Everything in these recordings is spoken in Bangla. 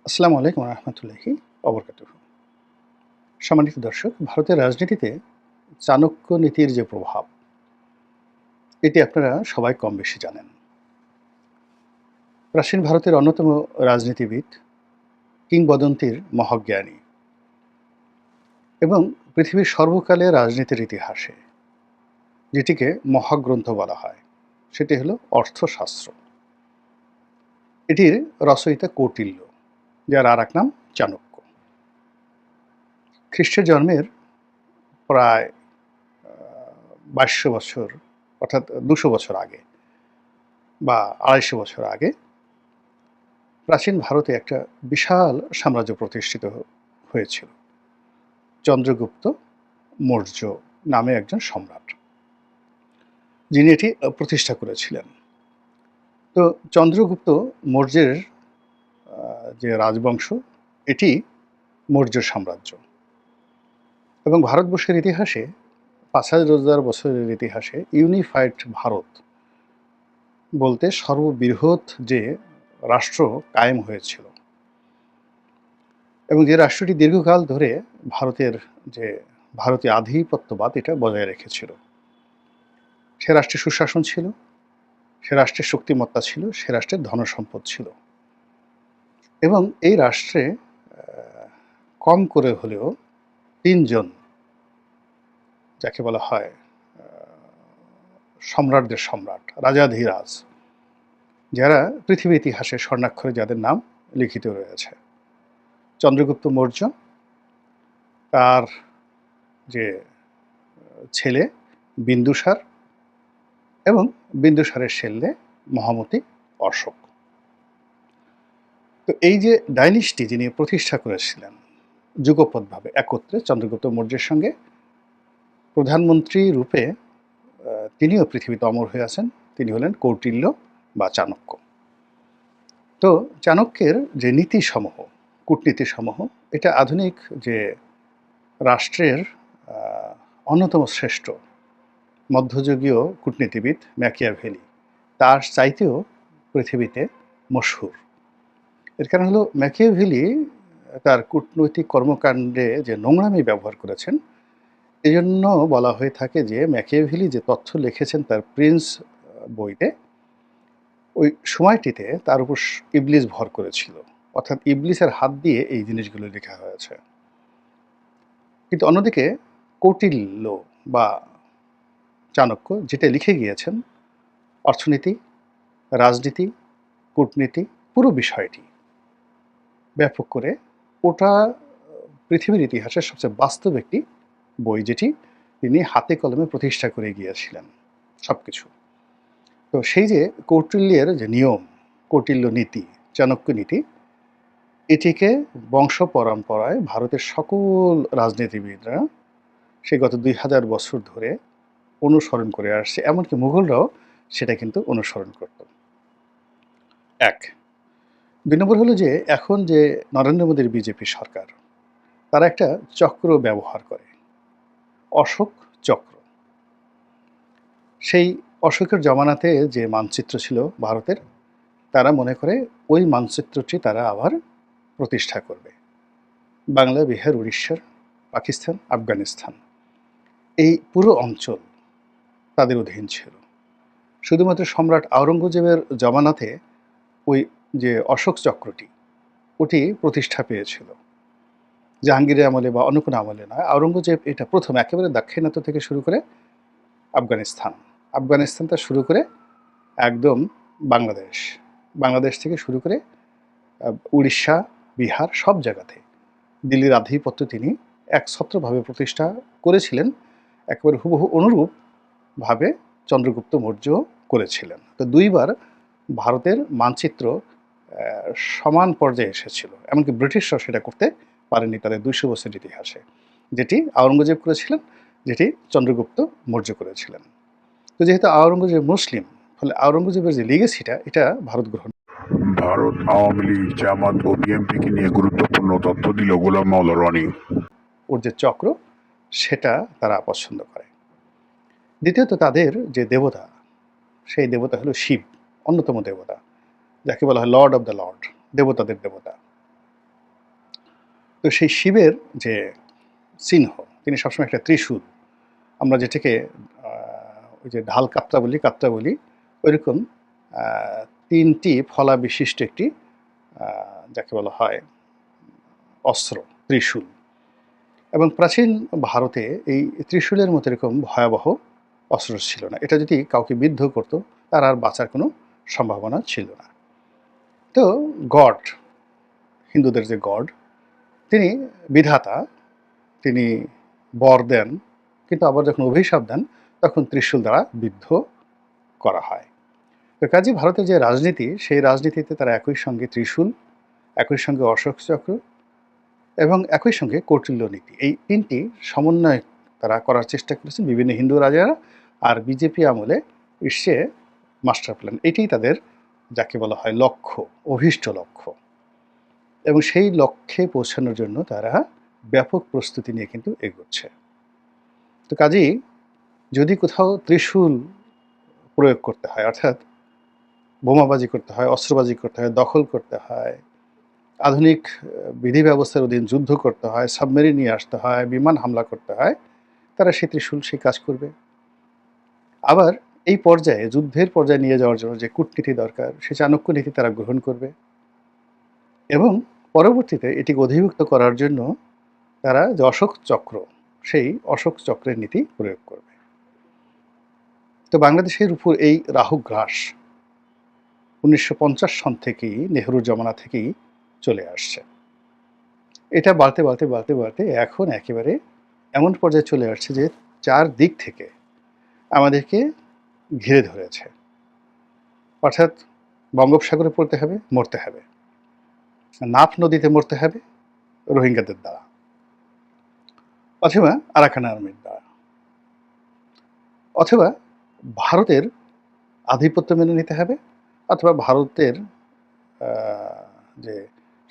আসসালামু আলাইকুম রহমতুল্লাহি অবরকাতুহু। সম্মানিত দর্শক, ভারতের রাজনীতিতে চাণক্য নীতির যে প্রভাব, এটি আপনারা সবাই কম বেশি জানেন। প্রাচীন ভারতের অন্যতম রাজনীতিবিদ, কিংবদন্তির মহাজ্ঞানী এবং পৃথিবীর সর্বকালের রাজনীতির ইতিহাসে যেটিকে মহাগ্রন্থ বলা হয়, সেটি হলো অর্থশাস্ত্র। এটির রচয়িতা কৌটিল্য, যার আর এক নাম চাণক্য। খ্রিস্টের জন্মের প্রায় ২২০০ বছর, অর্থাৎ ২০০ বছর আগে বা ২৫০ বছর আগে প্রাচীন ভারতে একটা বিশাল সাম্রাজ্য প্রতিষ্ঠিত হয়েছিল। চন্দ্রগুপ্ত মৌর্য নামে একজন সম্রাট, যিনি এটি প্রতিষ্ঠা করেছিলেন। তো চন্দ্রগুপ্ত মৌর্যের যে রাজবংশ, এটি মৌর্য সাম্রাজ্য। এবং ভারতবর্ষের ইতিহাসে ৫,০০০ বছরের ইতিহাসে ইউনিফাইড ভারত বলতে সর্ববৃহৎ যে রাষ্ট্র কায়েম হয়েছিল এবং যে রাষ্ট্রটি দীর্ঘকাল ধরে ভারতের যে ভারতীয় আধিপত্যবাদ এটা বজায় রেখেছিল। সে রাষ্ট্রে সুশাসন ছিল, সে রাষ্ট্রের শক্তিমত্তা ছিল, সে রাষ্ট্রের ধনসম্পদ ছিল। এবং এই রাষ্ট্রে কম করে হলেও ৩ জন, যাকে বলা হয় সম্রাটদের সম্রাট, রাজাধিরাজ, যারা পৃথিবী ইতিহাসে স্বর্ণাক্ষরে যাদের নাম লিখিত রয়েছে। চন্দ্রগুপ্ত মৌর্য, তার যে ছেলে বিন্দুসার এবং বিন্দুসারের ছেলে মহামতি অশোক। তো এই যে ডাইনিস্টি যিনি প্রতিষ্ঠা করেছিলেন যুগপৎভাবে একত্রে চন্দ্রগুপ্ত মৌর্যের সঙ্গে, প্রধানমন্ত্রী রূপে তিনিও পৃথিবীতে অমর হয়ে আছেন। তিনি হলেন কৌটিল্য বা চাণক্য। তো চাণক্যের যে নীতিসমূহ, কূটনীতিসমূহ, এটা আধুনিক যে রাষ্ট্রের অন্যতম শ্রেষ্ঠ মধ্যযুগীয় কূটনীতিবিদ ম্যাকিয়াভেলি, তার চাইতেও পৃথিবীতে মশহুর। এর কারণ হলো ম্যাকিয়াভেলি তার কূটনৈতিক কর্মকাণ্ডে যে নোংরামি ব্যবহার করেছেন, এজন্য বলা হয়ে থাকে যে ম্যাকিয়াভেলি যে তথ্য লিখেছেন তার প্রিন্স বইতে, ওই সময়টিতে তার উপর ইবলিস ভর করেছিল, অর্থাৎ ইবলিসের হাত দিয়ে এই জিনিসগুলো লেখা হয়েছে। কিন্তু অন্যদিকে কৌটিল্য বা চাণক্য যেটা লিখে গিয়েছেন, অর্থনীতি, রাজনীতি, কূটনীতি, পুরো বিষয়টি ব্যাপক করে, ওটা পৃথিবীর ইতিহাসের সবচেয়ে বাস্তব একটি বই, যেটি তিনি হাতে কলমে প্রতিষ্ঠা করে গিয়েছিলেন সব কিছু। তো সেই যে কৌটিল্যের যে নিয়ম, কৌটিল্য নীতি, চাণক্য নীতি, এটিকে বংশ পরম্পরায় ভারতের সকল রাজনীতিবিদরা সেই গত ২,০০০ বছর ধরে অনুসরণ করে আসছে। এমনকি মুঘলরাও সেটা কিন্তু অনুসরণ করত। ১। ২ নম্বর হলো যে এখন যে নরেন্দ্র মোদীর বিজেপি সরকার, তারা একটা চক্র ব্যবহার করে, অশোক চক্র। সেই অশোকের জমানাতে যে মানচিত্র ছিল ভারতের, তারা মনে করে ওই মানচিত্রটি তারা আবার প্রতিষ্ঠা করবে। বাংলা, বিহার, উড়িষ্যার, পাকিস্তান, আফগানিস্তান, এই পুরো অঞ্চল তাদের অধীন ছিল। শুধুমাত্র সম্রাট আওরঙ্গজেবের জমানাতে ওই যে অশোক চক্রটি, ওটি প্রতিষ্ঠা পেয়েছিল। জাহাঙ্গীরের আমলে বা অন্য কোনো আমলে নয়। আওরঙ্গজেব এটা প্রথম একেবারে দাক্ষিণাত্য থেকে শুরু করে আফগানিস্তান থেকে শুরু করে একদম বাংলাদেশ, বাংলাদেশ থেকে শুরু করে উড়িষ্যা, বিহার, সব জায়গাতে দিল্লির আধিপত্য তিনি একছত্রভাবে প্রতিষ্ঠা করেছিলেন। একেবারে হুবহু অনুরূপভাবে চন্দ্রগুপ্ত মৌর্য করেছিলেন। তো ২ বার ভারতের মানচিত্র সমান পর্যায়ে এসেছিল। এমনকি ব্রিটিশরাও সেটা করতে পারেনি তাদের ২০০ বছরের ইতিহাসে, যেটি আওরঙ্গজেব করেছিলেন, যেটি চন্দ্রগুপ্ত মৌর্য করেছিলেন। তো যেহেতু আওরঙ্গজেব মুসলিম, ফলে আওরঙ্গজেবের যে লিগেসিটা, এটা ভারত গ্রহণ। ভারত আওয়ামী লীগ, জামাত ও বিএনপিকে নিয়ে গুরুত্বপূর্ণ তথ্য দিল গোলাম মাওলা রনি। ওর যে চক্র, সেটা তারা পছন্দ করে। দ্বিতীয়ত তাদের যে দেবতা, সেই দেবতা হলো শিব, অন্যতম দেবতা, যাকে বলা হয় লর্ড অব দ্য লর্ড, দেবতাদের দেবতা। তো সেই শিবের যে চিহ্ন, তিনি সবসময় একটা ত্রিশূল, আমরা যেটাকে ওই যে ঢাল কাত্রা বলি ওইরকম ৩টি ফলা বিশিষ্ট একটি যাকে বলা হয় অস্ত্র, ত্রিশূল। এবং প্রাচীন ভারতে এই ত্রিশূলের মতো এরকম ভয়াবহ অস্ত্র ছিল না। এটা যদি কাউকে বিদ্ধ করতো, তার আর বাঁচার কোনো সম্ভাবনা ছিল না। তো গড, হিন্দুদের যে গড, তিনি বিধাতা, তিনি বর দেন, কিন্তু আবার যখন অভিশাপ দেন তখন ত্রিশূল দ্বারা বিদ্ধ করা হয়। তো কাজী ভারতের যে রাজনীতি, সেই রাজনীতিতে তারা একই সঙ্গে ত্রিশূল, একই সঙ্গে অশোক চক্র এবং একই সঙ্গে কৌটিল্য নীতি, এই ৩টি সমন্বয় তারা করার চেষ্টা করেছেন বিভিন্ন হিন্দু রাজারা। আর বিজেপি আমলে এসছে মাস্টার প্ল্যান, এটাই তাদের যাকে বলা হয় লক্ষ্য, অভীষ্ট লক্ষ্য। এবং সেই লক্ষ্যে পৌঁছানোর জন্য তারা ব্যাপক প্রস্তুতি নিয়ে কিন্তু এগোচ্ছে। তো কাজেই যদি কোথাও ত্রিশূল প্রয়োগ করতে হয়, অর্থাৎ বোমাবাজি করতে হয়, অস্ত্রবাজি করতে হয়, দখল করতে হয়, আধুনিক বিধি ব্যবস্থার অধীন যুদ্ধ করতে হয়, সাবমেরিন নিয়ে আসতে হয়, বিমান হামলা করতে হয়, তারা সেই ত্রিশূল সেই কাজ করবে। আবার এই পর্যায়ে, যুদ্ধের পর্যায়ে নিয়ে যাওয়ার জন্য যে কূটনীতি দরকার, সে চাণক্য নীতি তারা গ্রহণ করবে এবং পরবর্তীতে এটিকে অধিভুক্ত করার জন্য তারা যে অশোক চক্র, সেই অশোক চক্রের নীতি প্রয়োগ করবে। তো বাংলাদেশের উপর এই রাহু গ্রাস 1950 সন থেকেই, নেহরুর জমানা থেকেই চলে আসছে। এটা বাড়তে বাড়তে বাড়তে বাড়তে এখন একেবারে এমন পর্যায়ে চলে আসছে যে চারদিক থেকে আমাদেরকে ঘিরে ধরেছে। অর্থাৎ বঙ্গোপসাগরে পড়তে হবে, মরতে হবে, নাফ নদীতে মরতে হবে রোহিঙ্গাদের দ্বারা, অথবা আরাকান আর্মির দ্বারা, অথবা ভারতের আধিপত্য মেনে নিতে হবে, অথবা ভারতের যে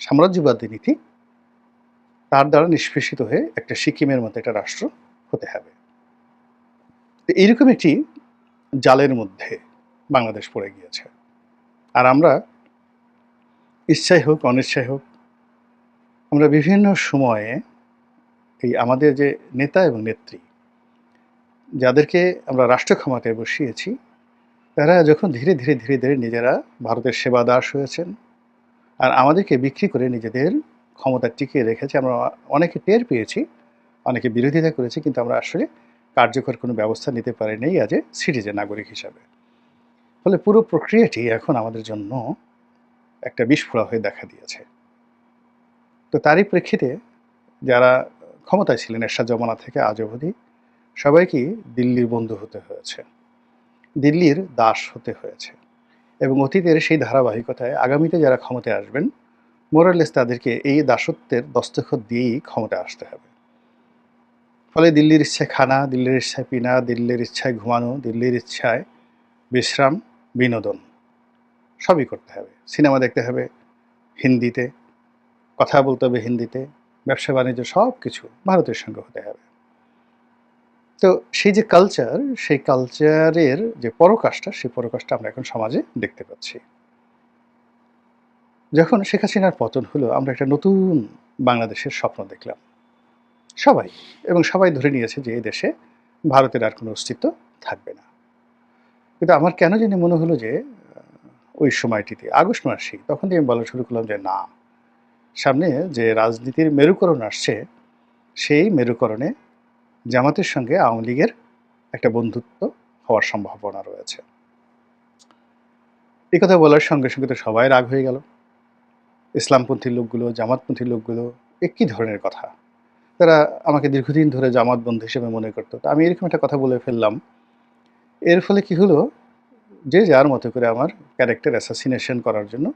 সাম্রাজ্যবাদী নীতি, তার দ্বারা নিষ্পেষিত হয়ে একটা সিকিমের মতো একটা রাষ্ট্র হতে হবে। তো এইরকম একটি জালের মধ্যে বাংলাদেশ পড়ে গিয়েছে। আর আমরা ইচ্ছাই হোক অনিচ্ছাই হোক, আমরা বিভিন্ন সময়ে এই আমাদের যে নেতা এবং নেত্রী, যাদেরকে আমরা রাষ্ট্র ক্ষমতায় বসিয়েছি, তারা যখন ধীরে ধীরে ধীরে ধীরে নিজেরা ভারতের সেবা দাস হয়েছেন আর আমাদেরকে বিক্রি করে নিজেদের ক্ষমতা টিকিয়ে রেখেছে, আমরা অনেকে টের পেয়েছি, অনেকে বিরোধিতা করেছি, কিন্তু আমরা আসলে কার্যকর কোনো ব্যবস্থা নিতে পারিনি অ্যাজ এ সিটিজেন, নাগরিক হিসাবে। ফলে পুরো প্রক্রিয়াটি এখন আমাদের জন্য একটা বিস্ফোরা হয়ে দেখা দিয়েছে। তো তারই প্রেক্ষিতে যারা ক্ষমতায় ছিলেন এরশাদ জমানা থেকে আজ অবধি, সবাইকেই দিল্লির বন্ধু হতে হয়েছে, দিল্লির দাস হতে হয়েছে। এবং অতীতের সেই ধারাবাহিকতায় আগামীতে যারা ক্ষমতায় আসবেন, মোরালেস তাদেরকে এই দাসত্বের দস্তখত দিয়েই ক্ষমতায় আসতে হবে। ফলে দিল্লির ইচ্ছায় খানা, দিল্লির ইচ্ছায় পিনা, দিল্লির ইচ্ছায় ঘুমানো, দিল্লির ইচ্ছায় বিশ্রাম, বিনোদন সবই করতে হবে। সিনেমা দেখতে হবে হিন্দিতে, কথা বলতে হবে হিন্দিতে, ব্যবসা বাণিজ্য সব কিছু ভারতের সঙ্গে হতে হবে। তো সেই যে কালচার, সেই কালচারের যে পরকাশটা, সেই পরকাশটা আমরা এখন সমাজে দেখতে পাচ্ছি। যখন শেখ হাসিনার পতন হলো, আমরা একটা নতুন বাংলাদেশের স্বপ্ন দেখলাম সবাই, এবং সবাই ধরে নিয়েছে যে এই দেশে ভারতের আর কোনো অস্তিত্ব থাকবে না। কিন্তু আমার কেন জানি মনে হলো যে ওই সময়টিতে আগস্ট মাসেই, তখন থেকে আমি বলা শুরু করলাম যে না, সামনে যে রাজনীতির মেরুকরণ আসছে, সেই মেরুকরণে জামাতের সঙ্গে আওয়ামী লীগের একটা বন্ধুত্ব হওয়ার সম্ভাবনা রয়েছে। এই কথা বলার সঙ্গে সঙ্গে তো সবাই রাগ হয়ে গেল। ইসলামপন্থী লোকগুলো, জামাতপন্থী লোকগুলো, একই ধরনের কথা। তারা আমাকে দীর্ঘদিন ধরে জামাত বন্ধু হিসেবে মনে করতো। তো আমি এরকম একটা কথা বলে ফেললাম। এর ফলে কি হলো, যে যার মতো করে আমার ক্যারেক্টার অ্যাসাসিনেশন করার জন্য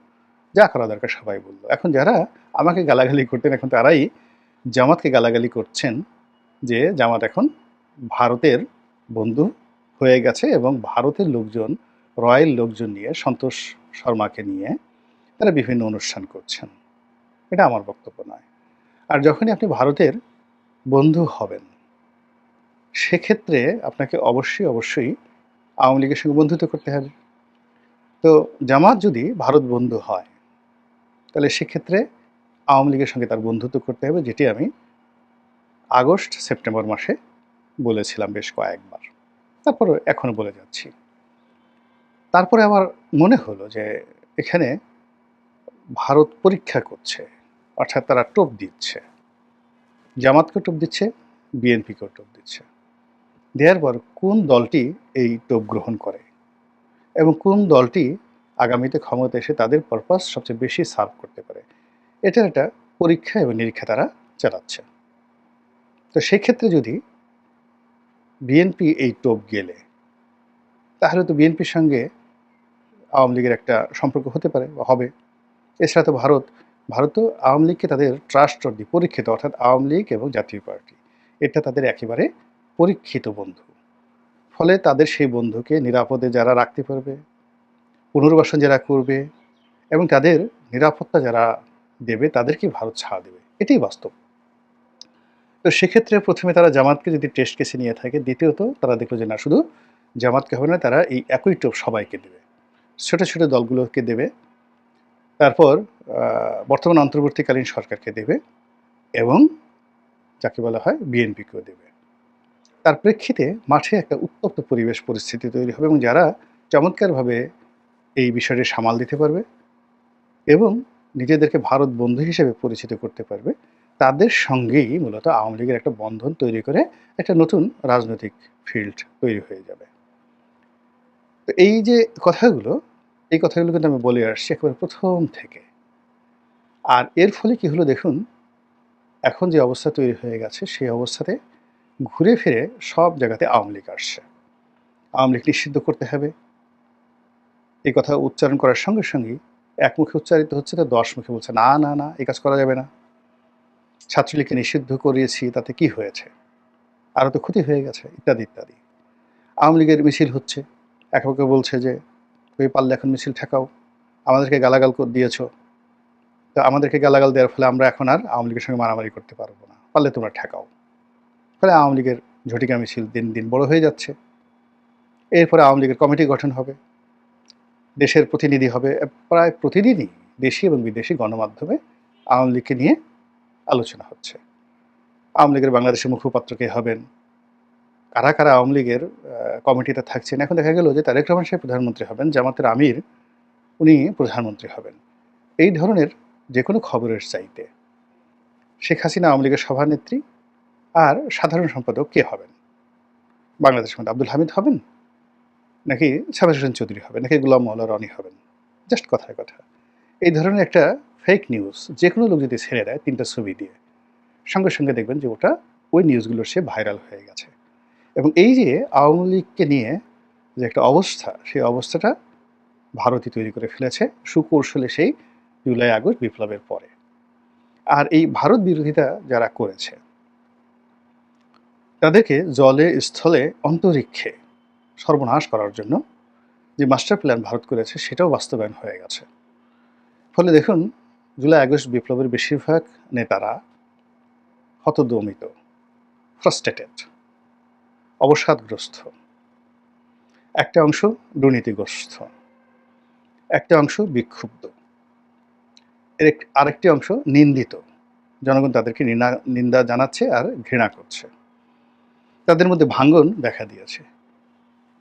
যা করা দরকার সবাই বলল। এখন যারা আমাকে গালাগালি করতেন, এখন তারাই জামাতকে গালাগালি করছেন যে জামাত এখন ভারতের বন্ধু হয়ে গেছে, এবং ভারতের লোকজন, রয়্যাল লোকজন নিয়ে, সন্তোষ শর্মাকে নিয়ে তারা বিভিন্ন অনুষ্ঠান করছেন। এটা আমার বক্তব্য নয়। আর যখনই আপনি ভারতের বন্ধু হবেন, সেক্ষেত্রে আপনাকে অবশ্যই অবশ্যই আওয়ামী লীগের সঙ্গে বন্ধুত্ব করতে হবে। তো জামাত যদি ভারত বন্ধু হয়, তাহলে সেক্ষেত্রে আওয়ামী লীগের সঙ্গে তার বন্ধুত্ব করতে হবে, যেটি আমি আগস্ট সেপ্টেম্বর মাসে বলেছিলাম বেশ কয়েকবার, তারপরে এখনো বলে যাচ্ছি। তারপরে আমার মনে হলো যে এখানে ভারত পরীক্ষা করছে, অর্থাৎ তারা টোপ দিচ্ছে, জামাতকে টোপ দিচ্ছে, বিএনপিকেও টোপ দিচ্ছে। দেওয়ার পর কোন দলটি এই টোপ গ্রহণ করে এবং কোন দলটি আগামীতে ক্ষমতা এসে তাদের পারপাস সবচেয়ে বেশি সার্ভ করতে পারে, এটার একটা পরীক্ষা এবং নিরীক্ষা তারা চালাচ্ছে। তো সেক্ষেত্রে যদি বিএনপি এই টোপ গেলে, তাহলে তো বিএনপির সঙ্গে আওয়ামী লীগের একটা সম্পর্ক হতে পারে বা হবে। এছাড়া তো ভারত তো আওয়ামী লীগকে তাদের ট্রাস্টওয়ার্দি, পরীক্ষিত, অর্থাৎ আওয়ামী লীগ এবং জাতীয় পার্টি, এটা তাদের একেবারে পরীক্ষিত বন্ধু। ফলে তাদের সেই বন্ধুকে নিরাপদে যারা রাখতে পারবে, পুনর্বাসন যারা করবে এবং তাদের নিরাপত্তা যারা দেবে, তাদেরকে ভারত ছাড় দেবে, এটাই বাস্তব। তো সেক্ষেত্রে প্রথমে তারা জামাতকে যদি টেস্ট কেসে নিয়ে থাকে, দ্বিতীয়ত তারা দেখলো যে না, শুধু জামাতকে হবে না, তারা এই একই টোপ সবাইকে দেবে, ছোট ছোট দলগুলোকে দেবে, তারপর বর্তমান অন্তর্বর্তীকালীন সরকারকে দেবে এবং যাকে বলা হয় বিএনপিকেও দেবে। তার প্রেক্ষিতে মাঠে একটা উত্তপ্ত পরিবেশ পরিস্থিতি তৈরি হবে এবং যারা চমৎকারভাবে এই বিষয়টি সামাল দিতে পারবে এবং নিজেদেরকে ভারত বন্ধু হিসেবে পরিচিত করতে পারবে, তাদের সঙ্গেই মূলত আওয়ামী লীগের একটা বন্ধন তৈরি করে একটা নতুন রাজনৈতিক ফিল্ড তৈরি হয়ে যাবে। তো এই যে কথাগুলো, এই কথাগুলো কিন্তু আমি বলে আসছি একেবারে প্রথম থেকে। আর এর ফলে কি হলো দেখুন, এখন যে অবস্থা তৈরি হয়ে গেছে, সেই অবস্থাতে ঘুরে ফিরে সব জায়গাতে আওয়ামী লীগ আসছে। আওয়ামী লীগ নিষিদ্ধ করতে হবে, এই কথা উচ্চারণ করার সঙ্গে সঙ্গেই একমুখে উচ্চারিত হচ্ছে, তো 10 মুখে বলছে না না না, এই কাজ করা যাবে না। ছাত্রলীগকে নিষিদ্ধ করিয়েছি, তাতে কি হয়েছে, আরও তো ক্ষতি হয়ে গেছে, ইত্যাদি ইত্যাদি। আওয়ামী লীগের মিছিল হচ্ছে, একে বলছে যে তুমি পারলে এখন মিছিল ঠেকাও, আমাদেরকে গালাগাল দিয়েছ, তো আমাদেরকে গালাগাল দেওয়ার ফলে আমরা এখন আর আওয়ামী লীগের সঙ্গে মারামারি করতে পারবো না, পারলে তোমরা ঠেকাও। ফলে আওয়ামী লীগের ঝটিকা মিছিল দিন দিন বড় হয়ে যাচ্ছে। এরপরে আওয়ামী লীগের কমিটি গঠন হবে, দেশের প্রতিনিধি হবে, প্রায় প্রতিদিনই দেশি এবং বিদেশি গণমাধ্যমে আওয়ামী লীগকে নিয়ে আলোচনা হচ্ছে। আওয়ামী লীগের বাংলাদেশের মুখপাত্র কে হবেন, কারা কারা আওয়ামী লীগের কমিটিতে থাকছেন। এখন দেখা গেল যে তারেক রহমান সাহেব প্রধানমন্ত্রী হবেন, জামাতের আমির উনি প্রধানমন্ত্রী হবেন। এই ধরনের যে কোনো খবরের চাইতে শেখ হাসিনা আওয়ামী লীগের সভানেত্রী আর সাধারণ সম্পাদক কে হবেন, বাংলাদেশের মধ্যে আব্দুল হামিদ হবেন নাকি সাবের হোসেন চৌধুরী হবেন নাকি গোলাম মওলা রনি হবেন, জাস্ট কথায় কথা। এই ধরনের একটা ফেক নিউজ যে কোনো লোক যদি ছেড়ে দেয় 3টা ছবি দিয়ে, সঙ্গে সঙ্গে দেখবেন যে ওটা ওই নিউজগুলোর সে ভাইরাল হয়ে গেছে। এবং এই যে আওয়ামী লীগকে নিয়ে যে একটা অবস্থা, সেই অবস্থাটা ভারতই তৈরি করে ফেলেছে সুকৌশলে সেই জুলাই আগস্ট বিপ্লবের পরে। আর এই ভারত বিরোধিতা যারা করেছে, তাদেরকে জলে স্থলে অন্তরিক্ষে সর্বনাশ করার জন্য যে মাস্টার প্ল্যান ভারত করেছে, সেটাও বাস্তবায়ন হয়ে গেছে। ফলে দেখুন, জুলাই আগস্ট বিপ্লবের বেশিরভাগ নেতারা হতদমিত, ফ্রাস্ট্রেটেড, অবসাদগ্রস্ত, একটা অংশ দুর্নীতিগ্রস্ত, একটা অংশ বিক্ষুব্ধ, আরেকটি অংশ নিন্দিত। জনগণ তাদেরকে নিন্দা জানাচ্ছে আর ঘৃণা করছে, তাদের মধ্যে ভাঙ্গন দেখা দিয়েছে।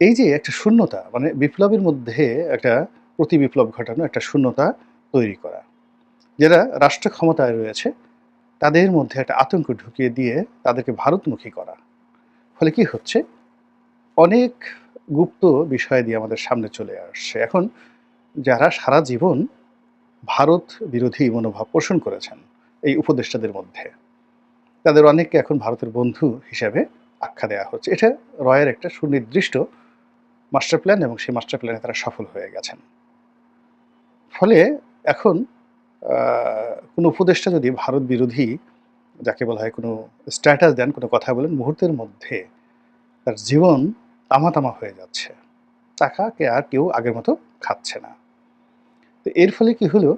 এই যে একটা শূন্যতা, মানে বিপ্লবের মধ্যে একটা প্রতি বিপ্লব ঘটানো, একটা শূন্যতা তৈরি করা, যারা রাষ্ট্র ক্ষমতায় রয়েছে তাদের মধ্যে একটা আতঙ্ক ঢুকিয়ে দিয়ে তাদেরকে ভারতমুখী করা। ফলে কি হচ্ছে, অনেক গুপ্ত বিষয় দিয়ে আমাদের সামনে চলে আসছে। এখন যারা সারা জীবন ভারত বিরোধী মনোভাব পোষণ করেছেন এই উপদেষ্টাদের মধ্যে, তাদের অনেককে এখন ভারতের বন্ধু হিসেবে আখ্যা দেওয়া হচ্ছে। এটা রয়ের একটা সুনির্দিষ্ট মাস্টার প্ল্যান এবং সেই মাস্টার প্ল্যানে তারা সফল হয়ে গেছেন। ফলে এখন কোনো উপদেষ্টা যদি ভারত বিরোধী, যাকে বলা হয়, কোনো স্ট্যাটাস দেন, কোনো কথা বলেন, মুহূর্তের মধ্যে তার জীবন তামা হয়ে যাচ্ছে, তাকে আর কেউ আগের মতো খাচ্ছে না। তো এর ফলে কি হলো,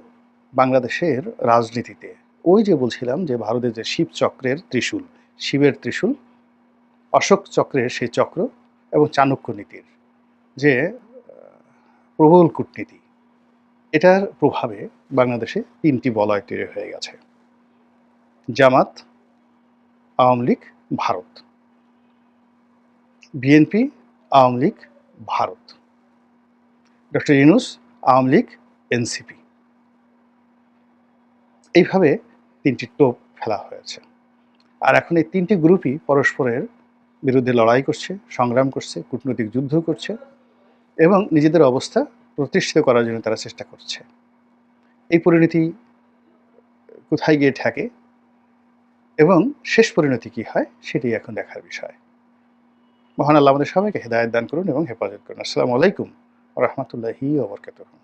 বাংলাদেশের রাজনীতিতে ওই যে বলছিলাম যে ভারতের যে শিব চক্রের ত্রিশূল, শিবের ত্রিশূল, অশোক চক্রের সেই চক্র এবং চাণক্য নীতির যে প্রবল কূটনীতি, এটার প্রভাবে বাংলাদেশে 3টি বলয় তৈরি হয়ে গেছে। Jamaat, Awami League, Bharat, BNP, Awami League, Bharat, doctor Yunus, Awami League, NCP. এইভাবে ৩টি টোপ ফেলা হয়েছে। আর এখন এই ৩টি গ্রুপই পরস্পরের বিরুদ্ধে লড়াই করছে, সংগ্রাম করছে, কূটনৈতিক যুদ্ধ করছে এবং নিজেদের অবস্থা প্রতিষ্ঠিত করার জন্য তারা চেষ্টা করছে। এই পরিণতি কোথায় গিয়ে ঠেকে এবং শেষ পরিণতি কী হয় সেটি এখন দেখার বিষয়। মহান আল্লাহ আমাদের সবাইকে হেদায়েত দান করুন এবং হেফাজত করুন। আসসালামু আলাইকুম ওয়া রাহমাতুল্লাহি ওয়া বারাকাতুহু।